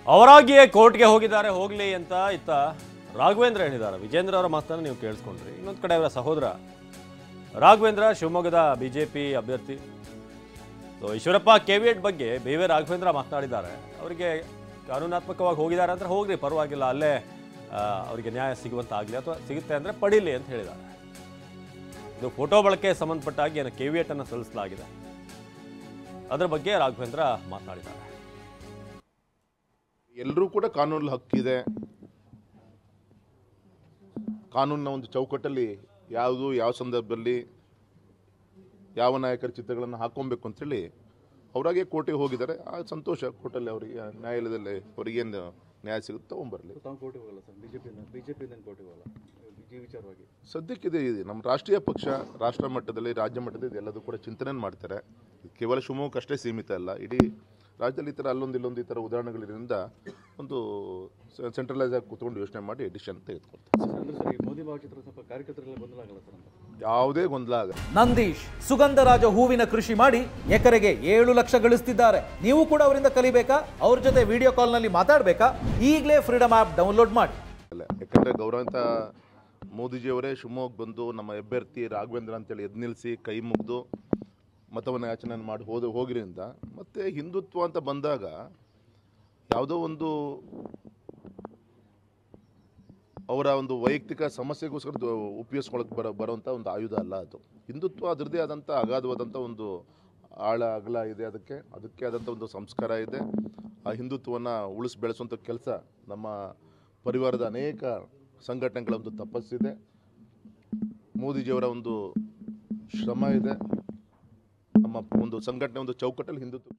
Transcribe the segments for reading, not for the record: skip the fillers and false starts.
ಅವರಾಗಿಯೇ ಕೋರ್ಟ್ಗೆ ಹೋಗಿದ್ದಾರೆ, ಹೋಗಲಿ ಅಂತ ಇತ್ತ ರಾಘವೇಂದ್ರ ಹೇಳಿದ್ದಾರೆ. ವಿಜೇಂದ್ರ ಅವರ ಮಾತನ್ನು ನೀವು ಕೇಳಿಸ್ಕೊಂಡ್ರಿ. ಇನ್ನೊಂದು ಕಡೆ ಅವರ ಸಹೋದರ ರಾಘವೇಂದ್ರ ಶಿವಮೊಗ್ಗದ ಬಿಜೆಪಿ ಅಭ್ಯರ್ಥಿ. ಸೊ ಈಶ್ವರಪ್ಪ ಕೆವಿಎಟ್ ಬಗ್ಗೆ ಬೇವೆ ರಾಘವೇಂದ್ರ ಮಾತನಾಡಿದ್ದಾರೆ. ಅವರಿಗೆ ಕಾನೂನಾತ್ಮಕವಾಗಿ ಹೋಗಿದ್ದಾರೆ ಅಂದ್ರೆ ಹೋಗ್ರಿ, ಪರವಾಗಿಲ್ಲ, ಅಲ್ಲೇ ಅವರಿಗೆ ನ್ಯಾಯ ಸಿಗುವಂತಾಗಲಿ ಅಥವಾ ಸಿಗುತ್ತೆ ಅಂದರೆ ಪಡೀಲಿ ಅಂತ ಹೇಳಿದ್ದಾರೆ. ಇದು ಫೋಟೋ ಬಳಕೆ ಸಂಬಂಧಪಟ್ಟಾಗಿ ಏನು ಕೆವಿಎಟ್ ಅನ್ನು ಸಲ್ಲಿಸಲಾಗಿದೆ, ಅದರ ಬಗ್ಗೆ ರಾಘವೇಂದ್ರ ಮಾತನಾಡಿದ್ದಾರೆ. ಎಲ್ಲರೂ ಕೂಡ ಕಾನೂನಲ್ಲಿ ಹಕ್ಕಿದೆ. ಕಾನೂನಿನ ಒಂದು ಚೌಕಟ್ಟಲ್ಲಿ ಯಾವ ಸಂದರ್ಭದಲ್ಲಿ ಯಾವ ನಾಯಕರ ಚಿತ್ರಗಳನ್ನು ಹಾಕೊಬೇಕು ಅಂತೇಳಿ ಅವರಾಗೆ ಕೋರ್ಟಿಗೆ ಹೋಗಿದ್ದಾರೆ. ಆ ಸಂತೋಷ. ಕೋರ್ಟಲ್ಲಿ ಅವರಿಗೆ ನ್ಯಾಯಾಲಯದಲ್ಲಿ ಅವರಿಗೇನು ನ್ಯಾಯ ಸಿಗುತ್ತೆ ತಗೊಂಡ್ಬರಲಿ. ಸದ್ಯಕ್ಕಿದೆ ನಮ್ಮ ರಾಷ್ಟ್ರೀಯ ಪಕ್ಷ ರಾಷ್ಟ್ರ ಮಟ್ಟದಲ್ಲಿ ರಾಜ್ಯ ಮಟ್ಟದಲ್ಲಿ ಎಲ್ಲದೂ ಕೂಡ ಚಿಂತನೆ ಮಾಡ್ತಾರೆ. ಕೇವಲ ಶಿವಮೊಗ್ಗಕ್ಕಷ್ಟೇ ಸೀಮಿತ ಅಲ್ಲ, ಇಡೀ ರಾಜ್ಯದಲ್ಲಿ ಈ ಥರ ಇಲ್ಲೊಂದು ಈ ಥರ ಉದಾಹರಣೆಗಳಿರೋದ್ರಿಂದ ಒಂದು ಸೆಂಟ್ರಲೈಸ್ ಆಗಿ ಕೂತ್ಕೊಂಡು ಯೋಚನೆ ಮಾಡಿ ಡಿಸಿಷನ್ ತೆಗೆದುಕೊಳ್ತಾರೆ. ಯಾವುದೇ ಗೊಂದಲ ಆಗಲ್ಲ. ನಂದೀಶ್ ಸುಗಂಧರಾಜ ಹೂವಿನ ಕೃಷಿ ಮಾಡಿ ಎಕರೆಗೆ 7 ಲಕ್ಷ ಗಳಿಸ್ತಿದ್ದಾರೆ. ನೀವು ಕೂಡ ಅವರಿಂದ ಕಲಿಬೇಕಾ? ಅವ್ರ ಜೊತೆ ವಿಡಿಯೋ ಕಾಲ್ನಲ್ಲಿ ಮಾತಾಡಬೇಕಾ? ಈಗಲೇ ಫ್ರೀಡಮ್ ಆ್ಯಪ್ ಡೌನ್ಲೋಡ್ ಮಾಡಿ. ಯಾಕಂದರೆ ಗೌರವಂತ ಮೋದಿಜಿಯವರೇ ಶಿವಮೊಗ್ಗ ಬಂದು ನಮ್ಮ ಅಭ್ಯರ್ಥಿ ರಾಘವೇಂದ್ರ ಅಂತೇಳಿ ಎದ್ದು ನಿಲ್ಲಿಸಿ ಕೈ ಮುಗಿದು ಮತವನ್ನು ಯಾಚನೆ ಮಾಡಿ ಹೋಗಿರಿಂದ ಮತ್ತು ಹಿಂದುತ್ವ ಅಂತ ಬಂದಾಗ ಯಾವುದೋ ಒಂದು ಅವರ ಒಂದು ವೈಯಕ್ತಿಕ ಸಮಸ್ಯೆಗೋಸ್ಕರ ಉಪಯೋಗಿಸ್ಕೊಳ್ಳೋಕೆ ಬರುವಂಥ ಒಂದು ಆಯುಧ ಅಲ್ಲ ಅದು. ಹಿಂದುತ್ವ ಅದರದ್ದೇ ಆದಂಥ ಅಗಾಧವಾದಂಥ ಒಂದು ಆಳ ಅಗಲ ಇದೆ. ಅದಕ್ಕೆ ಆದಂಥ ಒಂದು ಸಂಸ್ಕಾರ ಇದೆ. ಆ ಹಿಂದುತ್ವವನ್ನು ಉಳಿಸಿ ಬೆಳೆಸುವಂಥ ಕೆಲಸ ನಮ್ಮ ಪರಿವಾರದ ಅನೇಕ ಸಂಘಟನೆಗಳ ಒಂದು ತಪಸ್ಸಿದೆ. ಮೋದಿಜಿಯವರ ಒಂದು ಶ್ರಮ ಇದೆ. ನಮ್ಮ ಒಂದು ಸಂಘಟನೆ ಒಂದು ಚೌಕಟ್ಟಲ್ಲಿ ಹಿಂದುತ್ವ.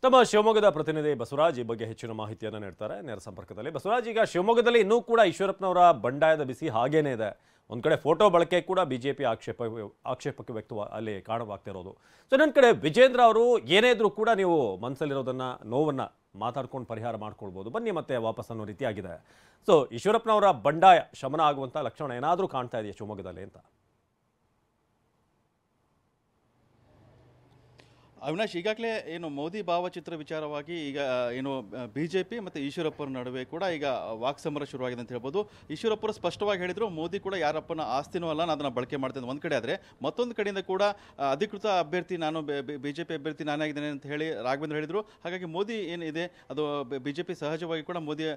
ನಮ್ಮ ಶಿವಮೊಗ್ಗದ ಪ್ರತಿನಿಧಿ ಬಸವರಾಜ್ ಈ ಬಗ್ಗೆ ಹೆಚ್ಚಿನ ಮಾಹಿತಿಯನ್ನು ನೀಡ್ತಾರೆ ನೇರ ಸಂಪರ್ಕದಲ್ಲಿ. ಬಸವರಾಜ್, ಈಗ ಶಿವಮೊಗ್ಗದಲ್ಲಿ ಇನ್ನೂ ಕೂಡ ಈಶ್ವರಪ್ಪನವರ ಬಂಡಾಯದ ಬಿಸಿ ಹಾಗೇನೇ ಇದೆ. ಒಂದು ಕಡೆ ಫೋಟೋ ಬಳಕೆ ಕೂಡ ಬಿಜೆಪಿ ಆಕ್ಷೇಪಕ್ಕೆ ಅಲ್ಲಿ ಕಾರಣವಾಗ್ತಿರೋದು. ಸೊ ಇನ್ನೊಂದು ಕಡೆ ವಿಜೇಂದ್ರ ಅವರು ಏನೇ ಇದ್ರೂ ಕೂಡ ನೀವು ಮನಸ್ಸಲ್ಲಿರೋದನ್ನ ನೋವನ್ನು ಮಾತಾಡ್ಕೊಂಡು ಪರಿಹಾರ ಮಾಡ್ಕೊಳ್ಬೋದು, ಬನ್ನಿ ಮತ್ತೆ ವಾಪಸ್ ಅನ್ನೋ ರೀತಿಯಾಗಿದೆ. ಸೊ ಈಶ್ವರಪ್ಪನವರ ಬಂಡಾಯ ಶಮನ ಆಗುವಂಥ ಲಕ್ಷಣ ಏನಾದರೂ ಕಾಣ್ತಾ ಇದೆಯಾ ಶಿವಮೊಗ್ಗದಲ್ಲಿ ಅಂತ? ಅವಿನಾಶ್, ಈಗಾಗಲೇ ಏನು ಮೋದಿ ಭಾವಚಿತ್ರ ವಿಚಾರವಾಗಿ ಈಗ ಏನು ಬಿಜೆಪಿ ಮತ್ತು ಈಶ್ವರಪ್ಪರ ನಡುವೆ ಕೂಡ ಈಗ ವಾಕ್ಸಮರ ಶುರುವಾಗಿದೆ ಅಂತ ಹೇಳ್ಬೋದು. ಈಶ್ವರಪ್ಪರು ಸ್ಪಷ್ಟವಾಗಿ ಹೇಳಿದರು, ಮೋದಿ ಕೂಡ ಯಾರಪ್ಪನ ಆಸ್ತಿನೂ ಅಲ್ಲ, ನಾನು ಅದನ್ನು ಬಳಕೆ ಮಾಡ್ತೇನೆ ಒಂದು ಕಡೆ. ಆದರೆ ಮತ್ತೊಂದು ಕಡೆಯಿಂದ ಕೂಡ ಅಧಿಕೃತ ಅಭ್ಯರ್ಥಿ ನಾನು ಬಿಜೆಪಿ ಅಭ್ಯರ್ಥಿ ನಾನಾಗಿದ್ದೇನೆ ಅಂತ ಹೇಳಿ ರಾಘವೇಂದ್ರ ಹೇಳಿದರು. ಹಾಗಾಗಿ ಮೋದಿ ಏನಿದೆ ಅದು ಬಿಜೆಪಿ ಸಹಜವಾಗಿ ಕೂಡ ಮೋದಿ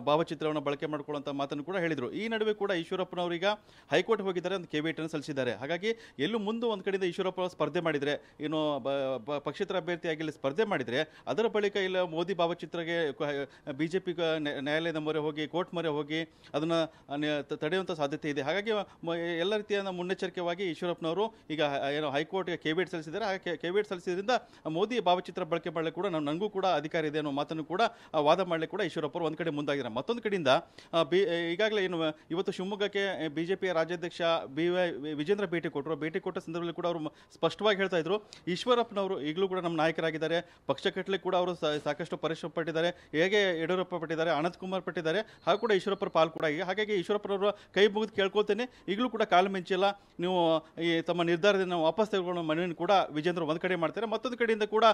ಭಾವಚಿತ್ರವನ್ನು ಬಳಕೆ ಮಾಡ್ಕೊಳ್ಳುವಂಥ ಮಾತನ್ನು ಕೂಡ ಹೇಳಿದರು. ಈ ನಡುವೆ ಕೂಡ ಈಶ್ವರಪ್ಪನವರೀಗ ಹೈಕೋರ್ಟ್ ಹೋಗಿದ್ದಾರೆ, ಒಂದು ಕೆವಿಎಟನ್ನು ಸಲ್ಲಿಸಿದ್ದಾರೆ. ಹಾಗಾಗಿ ಎಲ್ಲೂ ಮುಂದೆ ಒಂದು ಕಡೆಯಿಂದ ಈಶ್ವರಪ್ಪ ಸ್ಪರ್ಧೆ ಮಾಡಿದರೆ, ಏನು ಪಕ್ಷೇತರ ಅಭ್ಯರ್ಥಿಯಾಗಿ ಇಲ್ಲಿ ಸ್ಪರ್ಧೆ ಮಾಡಿದರೆ ಅದರ ಬಳಿಕ ಇಲ್ಲ ಮೋದಿ ಭಾವಚಿತ್ರಗೆ ಬಿಜೆಪಿ ನ್ಯಾಯಾಲಯದ ಮೊರೆ ಹೋಗಿ ಕೋರ್ಟ್ ಮೊರೆ ಹೋಗಿ ಅದನ್ನು ತಡೆಯುವಂಥ ಸಾಧ್ಯತೆ ಇದೆ. ಹಾಗಾಗಿ ಎಲ್ಲ ರೀತಿಯ ಮುನ್ನೆಚ್ಚರಿಕೆಯಾಗಿ ಈಶ್ವರಪ್ಪನವರು ಈಗ ಏನು ಹೈಕೋರ್ಟ್ಗೆ ಕೆವಿಎಟ್ ಸಲ್ಲಿಸಿದ್ದಾರೆ. ಹಾಗೆ ಕೆವಿಎಟ್ ಸಲ್ಲಿಸಿದ್ರಿಂದ ಮೋದಿ ಭಾವಚಿತ್ರ ಬಳಕೆ ಮಾಡಲಿಕ್ಕೆ ಕೂಡ ನನಗೂ ಕೂಡ ಅಧಿಕಾರ ಇದೆ ಅನ್ನೋ ಮಾತನ್ನು ಕೂಡ ವಾದ ಮಾಡಲಿಕ್ಕೆ ಕೂಡ ಈಶ್ವರಪ್ಪರು ಒಂದು ಕಡೆ ಮುಂದಾಗಿದ್ದಾರೆ. ಮತ್ತೊಂದು ಕಡೆಯಿಂದ ಈಗಾಗಲೇ ಏನು ಇವತ್ತು ಶಿವಮೊಗ್ಗಕ್ಕೆ ಬಿಜೆಪಿಯ ರಾಜ್ಯಾಧ್ಯಕ್ಷ ವಿಜೇಂದ್ರ ಭೇಟಿ ಕೊಟ್ಟ ಸಂದರ್ಭದಲ್ಲಿ ಕೂಡ ಅವರು ಸ್ಪಷ್ಟವಾಗಿ ಹೇಳ್ತಾ ಇದ್ರು, ಈಶ್ವರಪ್ಪನವರು ಈಗಲೂ ಕೂಡ ನಮ್ಮ ನಾಯಕರಾಗಿದ್ದಾರೆ, ಪಕ್ಷ ಕಟ್ಟಲಿಕ್ಕೆ ಕೂಡ ಅವರು ಸಾಕಷ್ಟು ಪರಿಶ್ರಮ ಪಟ್ಟಿದ್ದಾರೆ. ಹೇಗೆ ಯಡಿಯೂರಪ್ಪ ಪಟ್ಟಿದ್ದಾರೆ, ಅನಂತ್ ಕುಮಾರ್ ಪಟ್ಟಿದ್ದಾರೆ, ಹಾಗೂ ಕೂಡ ಈಶ್ವರಪ್ಪರ ಪಾಲ್ ಕೂಡ ಆಗಿದೆ. ಹಾಗಾಗಿ ಈಶ್ವರಪ್ಪರವರು ಕೈ ಮುಗಿದು ಕೇಳ್ಕೊಳ್ತೇನೆ, ಈಗಲೂ ಕೂಡ ಕಾಲು ಮಿಂಚಿಲ್ಲ, ನೀವು ಈ ತಮ್ಮ ನಿರ್ಧಾರದಿಂದ ವಾಪಸ್ ತೆಗೆದುಕೊಳ್ಳೋ ಮನವಿಯನ್ನು ಕೂಡ ವಿಜೇಂದ್ರ ಒಂದು ಕಡೆ ಮಾಡ್ತಾರೆ. ಮತ್ತೊಂದು ಕಡೆಯಿಂದ ಕೂಡ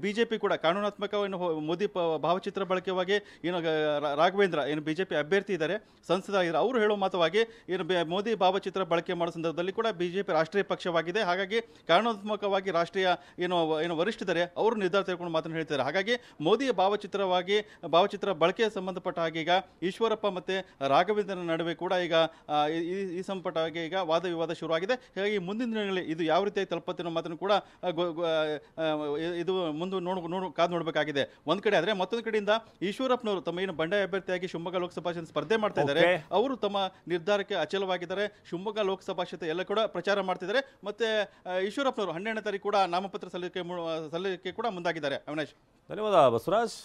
ಬಿಜೆಪಿ ಕೂಡ ಕಾನೂನಾತ್ಮಕ ಮೋದಿ ಭಾವಚಿತ್ರ ಬಳಕೆವಾಗಿ ಏನು ರಾಘವೇಂದ್ರ ಏನು ಬಿಜೆಪಿ ಅಭ್ಯರ್ಥಿ ಇದ್ದಾರೆ, ಸಂಸದರಾಗಿದ್ದಾರೆ, ಅವರು ಹೇಳೋ ಮಾತವಾಗಿ ಏನು ಮೋದಿ ಭಾವಚಿತ್ರ ಬಳಕೆ ಮಾಡೋ ಸಂದರ್ಭದಲ್ಲಿ ಕೂಡ ಬಿಜೆಪಿ ರಾಷ್ಟ್ರೀಯ ಪಕ್ಷವಾಗಿದೆ. ಹಾಗಾಗಿ ಕಾನೂನಾತ್ಮಕವಾಗಿ ರಾಷ್ಟ್ರೀಯ ಏನು ವರಿಷ್ಠರಿದ್ದಾರೆ ಅವರು ನಿರ್ಧಾರ ತೆಗೆದುಕೊಂಡು ಮಾತನ್ನು ಹೇಳ್ತಾರೆ. ಹಾಗಾಗಿ ಮೋದಿಯ ಭಾವಚಿತ್ರ ಬಳಕೆಗೆ ಸಂಬಂಧಪಟ್ಟ ಹಾಗೆ ಈಗ ಈಶ್ವರಪ್ಪ ಮತ್ತು ರಾಘವೇಂದ್ರನ ನಡುವೆ ಕೂಡ ಈಗ ಈ ಸಂಪಟ ಹಾಗೆ ಈಗ ವಾದ ವಿವಾದ ಶುರುವಾಗಿದೆ. ಹೀಗಾಗಿ ಮುಂದಿನ ದಿನಗಳಲ್ಲಿ ಇದು ಯಾವ ರೀತಿಯಾಗಿ ತಲುಪುತ್ತೆ ಮಾತನ್ನು ಕೂಡ ಇದು ಮುಂದೆ ಕಾದು ನೋಡಬೇಕಾಗಿದೆ ಒಂದು ಕಡೆ. ಆದರೆ ಮತ್ತೊಂದು ಕಡೆಯಿಂದ ಈಶ್ವರಪ್ಪನವರು ತಮ್ಮ ಏನು ಬಂಡಾಯ ಅಭ್ಯರ್ಥಿಯಾಗಿ ಶಿವಮೊಗ್ಗ ಲೋಕಸಭಾ ಸ್ಪರ್ಧೆ ಮಾಡ್ತಾ ಇದ್ದಾರೆ, ಅವರು ತಮ್ಮ ನಿರ್ಧಾರಕ್ಕೆ ಅಚಲವಾಗಿದ್ದಾರೆ. ಶಿವಮೊಗ್ಗ ಲೋಕಸಭಾ ಕ್ಷೇತ್ರ ಎಲ್ಲ ಕೂಡ ಪ್ರಚಾರ ಮಾಡ್ತಿದ್ದಾರೆ. ಮತ್ತೆ ಈಶ್ವರಪ್ಪನವರು 12ನೇ ತಾರೀಕು ಕೂಡ ನಾಮಪತ್ರ ಸಲ್ಲಿಕೆ ಕೂಡ ಮುಂದಾಗಿದ್ದಾರೆ. ಅವಿನಾಶ್, ಧನ್ಯವಾದ ಬಸವರಾಜ್.